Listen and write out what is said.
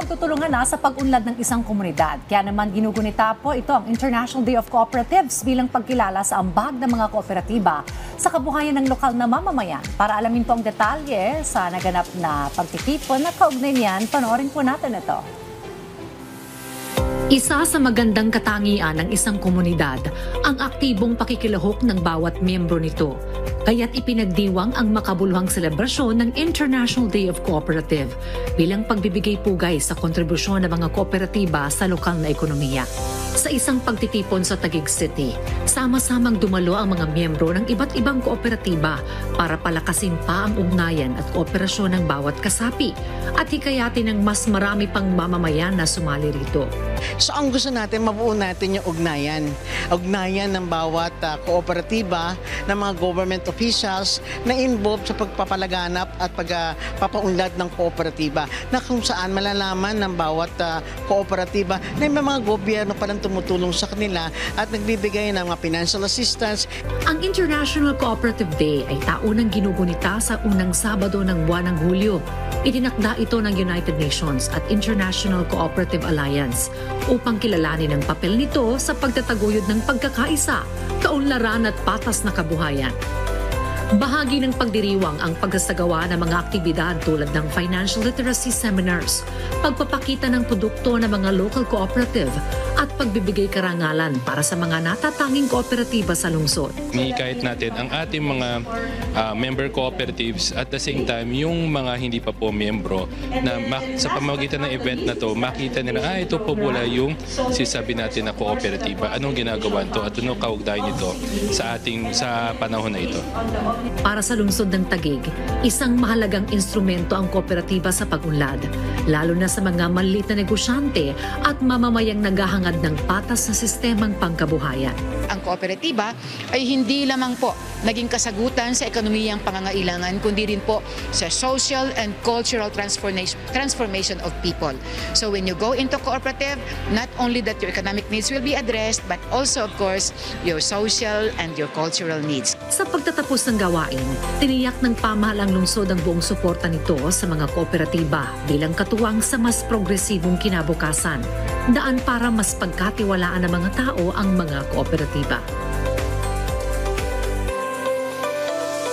pagtutulungan na sa pag-unlad ng isang komunidad. Kaya naman ginugunita po ito ang International Day of Cooperatives bilang pagkilala sa ambag ng mga kooperatiba sa kabuhayan ng lokal na mamamayan. Para alamin po ang detalye sa naganap na pagtitipon na kaugnay niyan, panoorin po natin ito. Isa sa magandang katangian ng isang komunidad ang aktibong pakikilahok ng bawat miyembro nito. Kaya't ipinagdiwang ang makabuluhang selebrasyon ng International Day of Cooperative bilang pagbibigay pugay sa kontribusyon ng mga kooperatiba sa lokal na ekonomiya. Sa isang pagtitipon sa Taguig City, sama-samang dumalo ang mga miyembro ng iba't ibang kooperatiba para palakasin pa ang ugnayan at kooperasyon ng bawat kasapi at hikayatin ng mas marami pang mamamayan na sumali rito. So ang gusto natin, mabuo natin yung ugnayan. Ugnayan ng bawat kooperatiba, ng mga government officials na involved sa pagpapalaganap at pagpapaunlad ng kooperatiba. Na kung saan malalaman ng bawat kooperatiba na may mga gobyerno palang tumutulong sa kanila at nagbibigay ng mga financial assistance. Ang International Cooperative Day ay taunang ginugunita sa unang Sabado ng buwan ng Hulyo. Itinakda ito ng United Nations at International Cooperative Alliance upang kilalanin ang papel nito sa pagtataguyod ng pagkakaisa, kaunlaran at patas na kabuhayan. Bahagi ng pagdiriwang ang pagsasagawa ng mga aktibidad tulad ng financial literacy seminars, pagpapakita ng produkto ng mga local cooperative at pagbibigay karangalan para sa mga natatanging kooperatiba sa lungsod. Kahit natin ang ating mga member cooperatives at the same time yung mga hindi pa po membro na sa pamamagitan ng event na to makita nila ito po pula yung sinasabi natin na kooperatiba. Anong ginagawa nito at anong kaugnayan nito sa panahon na ito. Para sa lungsod ng Taguig, isang mahalagang instrumento ang kooperatiba sa pag-unlad, lalo na sa mga maliit na negosyante at mamamayang naghahangad ng patas na sistemang pangkabuhayan. Ang kooperatiba ay hindi lamang po naging kasagutan sa ekonomiyang pangangailangan, kundi rin po sa social and cultural transformation of people. So when you go into cooperative, not only that your economic needs will be addressed, but also of course your social and your cultural needs. Sa pagtatapos ng gawain, tiniyak ng pamahalang lungsod ang buong suporta nito sa mga kooperatiba bilang katuwang sa mas progresibong kinabukasan. Daan para mas pagkatiwalaan ng mga tao ang mga kooperatiba.